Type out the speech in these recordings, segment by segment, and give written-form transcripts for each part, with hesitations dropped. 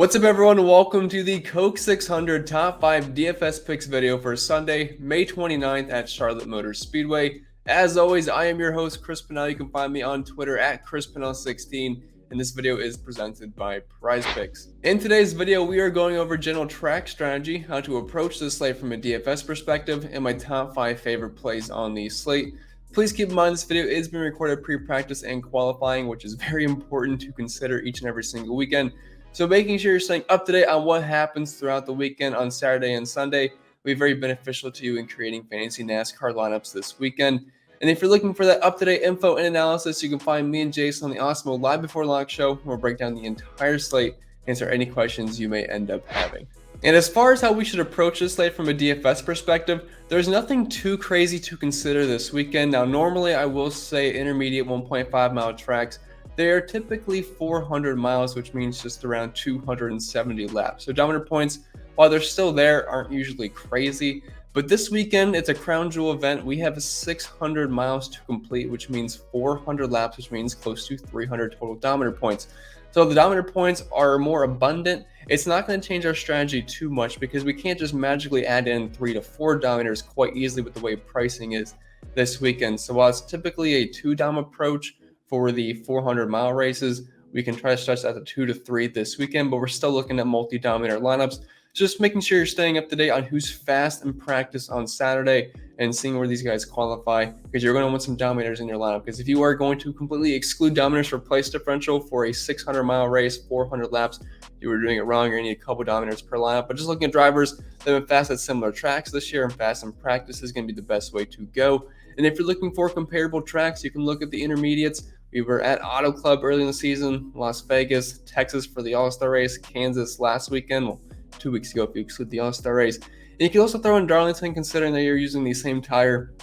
What's up, everyone? Welcome to the Coke 600 Top 5 DFS Picks video for Sunday, May 29th at Charlotte Motor Speedway. As always, I am your host, Chris Pennell. You can find me on Twitter at ChrisPennell16, and this video is presented by Prize Picks. In today's video, we are going over general track strategy, how to approach the slate from a DFS perspective, and my top 5 favorite plays on the slate. Please keep in mind this video is being recorded pre-practice and qualifying, which is very important to consider each and every single weekend. So making sure you're staying up to date on what happens throughout the weekend on Saturday and Sunday will be very beneficial to you in creating fantasy NASCAR lineups this weekend. And if you're looking for that up-to-date info and analysis, you can find me and Jason on the Awesemo Live Before Lock show, where we'll break down the entire slate and answer any questions you may end up having. And as far as how we should approach this slate from a DFS perspective, there's nothing too crazy to consider this weekend. Now, normally I will say intermediate 1.5 mile tracks, they are typically 400 miles, which means just around 270 laps. So dominant points, while they're still there, aren't usually crazy. But this weekend, it's a crown jewel event. We have 600 miles to complete, which means 400 laps, which means close to 300 total dominator points. So the dominator points are more abundant. It's not going to change our strategy too much because we can't just magically add in 3 to 4 dominators quite easily with the way pricing is this weekend. So while it's typically a 2-dom approach for the 400-mile races, we can try to stretch that to 2 to 3 this weekend, but we're still looking at multi-dominator lineups. Just making sure you're staying up to date on who's fast in practice on Saturday and seeing where these guys qualify, because you're going to want some dominators in your lineup. Because if you are going to completely exclude dominators for place differential for a 600-mile race, 400 laps, you were doing it wrong. You're going to need a couple dominators per lineup. But just looking at drivers that have been fast at similar tracks this year and fast in practice is going to be the best way to go. And if you're looking for comparable tracks, you can look at the intermediates. We were at Auto Club early in the season, Las Vegas, Texas for the All-Star race, Kansas last weekend, well, 2 weeks ago if you exclude the All-Star race. And you can also throw in Darlington, considering that you're using the same tire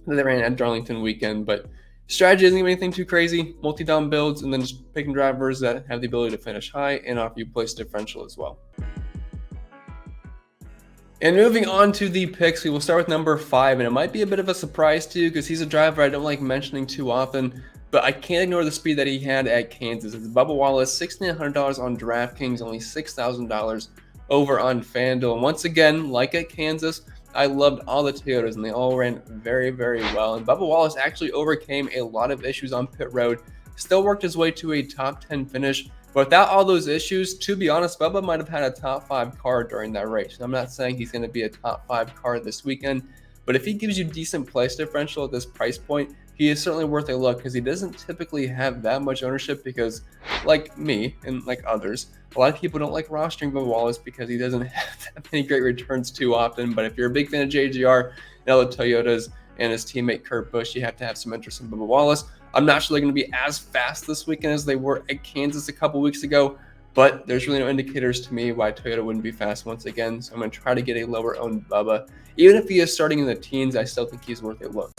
that they ran at Darlington weekend. But strategy isn't anything too crazy, multi-dom builds, and then just picking drivers that have the ability to finish high and offer you place differential as well. And moving on to the picks, we will start with number 5, and it might be a bit of a surprise to you because he's a driver I don't like mentioning too often, but I can't ignore the speed that he had at Kansas. It's Bubba Wallace, $1,600 on DraftKings, only $6,000 over on FanDuel. And once again, like at Kansas, I loved all the Toyotas, and they all ran very, very well. And Bubba Wallace actually overcame a lot of issues on pit road, still worked his way to a top 10 finish. But without all those issues, to be honest, Bubba might have had a top 5 car during that race. I'm not saying he's going to be a top 5 car this weekend, but if he gives you decent place differential at this price point, he is certainly worth a look because he doesn't typically have that much ownership because, like me and like others, a lot of people don't like rostering Bubba Wallace because he doesn't have that many great returns too often. But if you're a big fan of JGR and all the Toyotas and his teammate Kurt Busch, you have to have some interest in Bubba Wallace. I'm not sure they're going to be as fast this weekend as they were at Kansas a couple weeks ago, but there's really no indicators to me why Toyota wouldn't be fast once again. So I'm going to try to get a lower owned Bubba. Even if he is starting in the teens, I still think he's worth a look.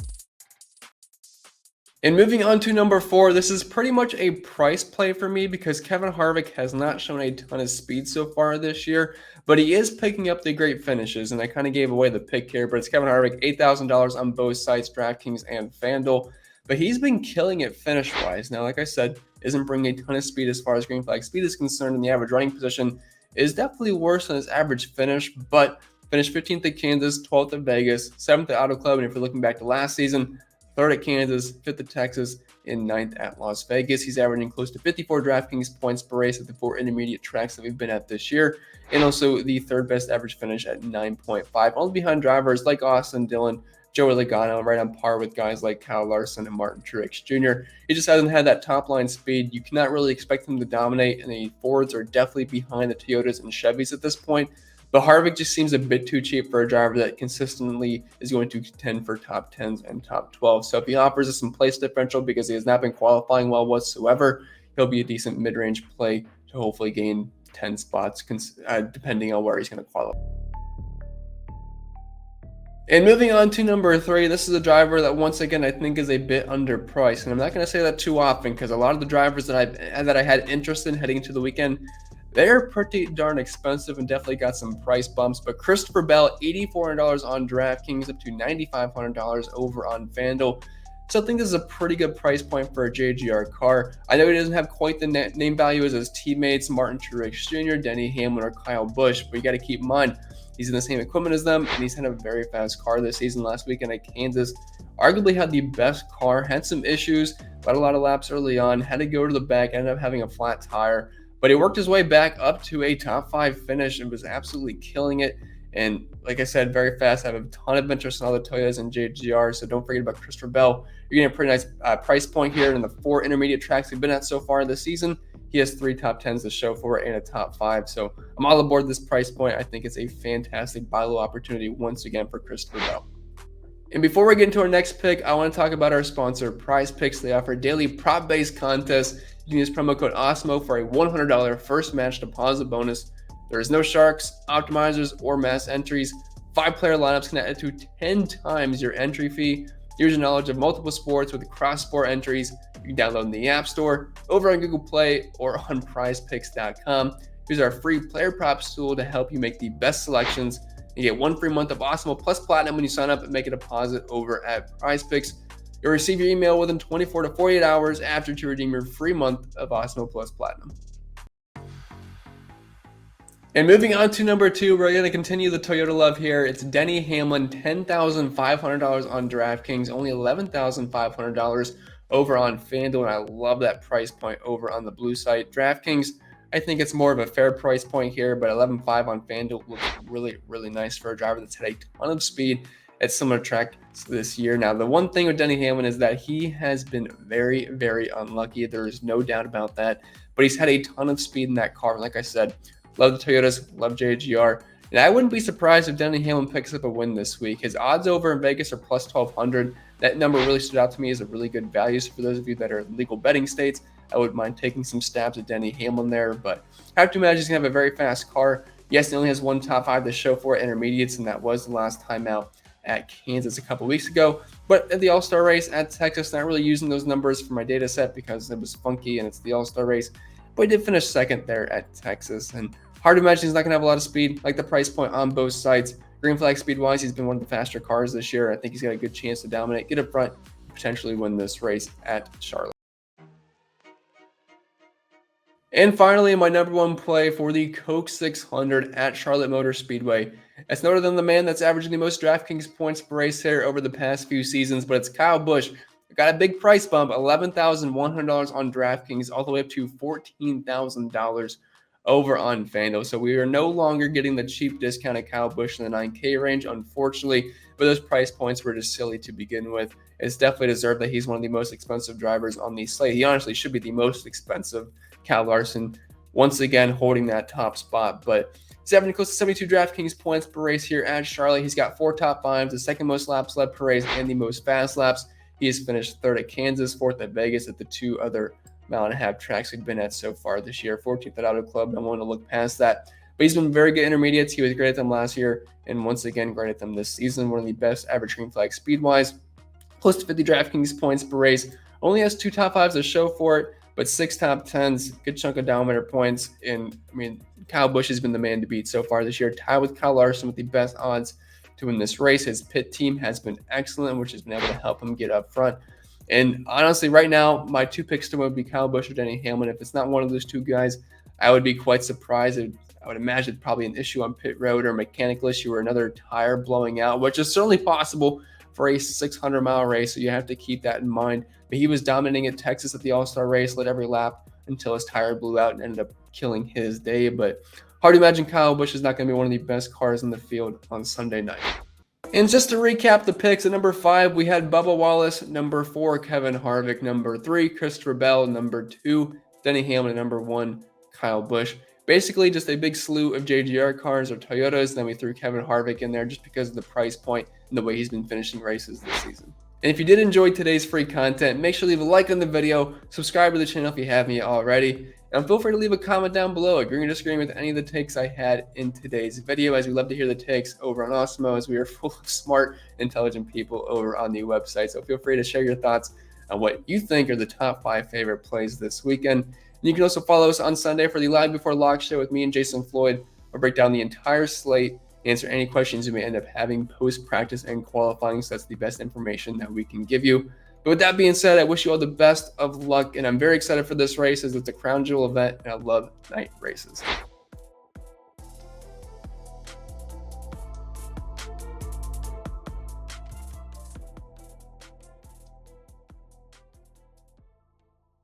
And moving on to number 4, this is pretty much a price play for me because Kevin Harvick has not shown a ton of speed so far this year, but he is picking up the great finishes, and I kind of gave away the pick here, but it's Kevin Harvick, $8,000 on both sites, DraftKings and FanDuel, but he's been killing it finish-wise. Now, like I said, isn't bringing a ton of speed as far as green flag speed is concerned, and the average running position is definitely worse than his average finish, but finished 15th at Kansas, 12th at Vegas, 7th at Auto Club, and if you're looking back to last season, 3rd at Kansas, 5th at Texas, and 9th at Las Vegas. He's averaging close to 54 DraftKings points per race at the 4 intermediate tracks that we've been at this year, and also the 3rd best average finish at 9.5, only behind drivers like Austin Dillon, Joey Logano, right on par with guys like Kyle Larson and Martin Truex Jr. He just hasn't had that top-line speed. You cannot really expect him to dominate, and the Fords are definitely behind the Toyotas and Chevys at this point. But Harvick just seems a bit too cheap for a driver that consistently is going to contend for top 10s and top 12. So if he offers us some place differential because he has not been qualifying well whatsoever, he'll be a decent mid-range play to hopefully gain 10 spots, depending on where he's going to qualify. And moving on to number 3, this is a driver that once again I think is a bit underpriced, and I'm not going to say that too often because a lot of the drivers that I had interest in heading into the weekend, they're pretty darn expensive and definitely got some price bumps. But Christopher Bell, $8,400 on DraftKings, up to $9,500 over on FanDuel. So I think this is a pretty good price point for a JGR car. I know he doesn't have quite the name value as his teammates Martin Truex Jr., Denny Hamlin, or Kyle Busch, but you got to keep in mind he's in the same equipment as them, and he's had a very fast car this season. Last weekend at Kansas, arguably had the best car, had some issues, got a lot of laps early on, had to go to the back, ended up having a flat tire, but he worked his way back up to a top 5 finish and was absolutely killing it. And like I said, very fast. I have a ton of interest in all the Toyotas and JGR, so don't forget about Christopher Bell. You're getting a pretty nice price point here in the 4 intermediate tracks we've been at so far this season. He has 3 top 10s to show for it and a top 5. So I'm all aboard this price point. I think it's a fantastic buy low opportunity once again for Christopher Bell. And before we get into our next pick, I want to talk about our sponsor, Prize Picks. They offer daily prop-based contests. You can use promo code Awesemo for a $100 first match deposit bonus. There is no sharks, optimizers, or mass entries. 5-player lineups can add to 10 times your entry fee. Use your knowledge of multiple sports with cross-sport entries. You can download in the App Store, over on Google Play, or on prizepicks.com. Use our free player props tool to help you make the best selections. You get 1 free month of Awesemo plus Platinum when you sign up and make a deposit over at PrizePicks. You'll receive your email within 24 to 48 hours after you redeem your free month of Awesemo plus Platinum. And moving on to number 2, we're going to continue the Toyota love here. It's Denny Hamlin, $10,500 on DraftKings, only $11,500 over on FanDuel, and I love that price point over on the blue site. DraftKings, I think it's more of a fair price point here, but 11.5 on FanDuel looks really, really nice for a driver that's had a ton of speed at similar tracks this year. Now, the one thing with Denny Hamlin is that he has been very, very unlucky. There is no doubt about that, but he's had a ton of speed in that car. Like I said, love the Toyotas, love JGR. And I wouldn't be surprised if Denny Hamlin picks up a win this week. His odds over in Vegas are plus 1,200. That number really stood out to me as a really good value. So for those of you that are in legal betting states, I wouldn't mind taking some stabs at Denny Hamlin there. But I have to imagine he's going to have a very fast car. Yes, he only has 1 top 5 to show for intermediates, and that was the last time out at Kansas a couple weeks ago. But at the All-Star race at Texas, not really using those numbers for my data set because it was funky and it's the All-Star race. But he did finish second there at Texas. And hard to imagine he's not going to have a lot of speed, like the price point on both sides. Green flag speed-wise, he's been one of the faster cars this year. I think he's got a good chance to dominate, get up front, potentially win this race at Charlotte. And finally, my number 1 play for the Coke 600 at Charlotte Motor Speedway. It's no other than the man that's averaging the most DraftKings points per race here over the past few seasons, but it's Kyle Busch. Got a big price bump, $11,100 on DraftKings, all the way up to $14,000 over on FanDuel. So we are no longer getting the cheap discounted Kyle Busch in the 9K range, unfortunately, but those price points were just silly to begin with. It's definitely deserved that he's one of the most expensive drivers on the slate. He honestly should be the most expensive. Cal Larson, once again, holding that top spot, but he's averaging close to 72 DraftKings points per race here at Charlotte. He's got 4 top 5s, the second most laps led per race, and the most fast laps. He has finished 3rd at Kansas, 4th at Vegas at the 2 other mile-and-a-half tracks we've been at so far this year. 14th at Auto Club. I want to look past that. But he's been very good intermediates. He was great at them last year, and once again, great at them this season. One of the best average green flag speed-wise. Close to 50 DraftKings points per race. Only has 2 top 5s to show for it, but 6 top 10s. Good chunk of dominator points. And, I mean, Kyle Busch has been the man to beat so far this year. Tied with Kyle Larson with the best odds to win this race. His pit team has been excellent, which has been able to help him get up front. And honestly, right now, my 2 picks to win would be Kyle Busch or Denny Hamlin. If it's not one of those 2 guys, I would be quite surprised. I would imagine probably an issue on pit road or a mechanical issue or another tire blowing out, which is certainly possible for a 600-mile race, so you have to keep that in mind. But he was dominating at Texas at the All-Star race, led every lap until his tire blew out and ended up killing his day. But hard to imagine Kyle Busch is not going to be one of the best cars in the field on Sunday night. And just to recap the picks, at number 5, we had Bubba Wallace. Number 4, Kevin Harvick. Number 3, Christopher Bell. Number 2, Denny Hamlin. Number 1, Kyle Busch. Basically just a big slew of JGR cars or Toyotas. Then we threw Kevin Harvick in there just because of the price point and the way he's been finishing races this season. And if you did enjoy today's free content, make sure to leave a like on the video, subscribe to the channel if you haven't yet already, and feel free to leave a comment down below agreeing or disagreeing with any of the takes I had in today's video, as we love to hear the takes over on Awesemo, as we are full of smart, intelligent people over on the website. So feel free to share your thoughts on what you think are the top 5 favorite plays this weekend. And you can also follow us on Sunday for the Live Before Lock show with me and Jason Floyd. I'll break down the entire slate, answer any questions you may end up having post-practice and qualifying, so that's the best information that we can give you. But with that being said, I wish you all the best of luck, and I'm very excited for this race as it's a crown jewel event, and I love night races.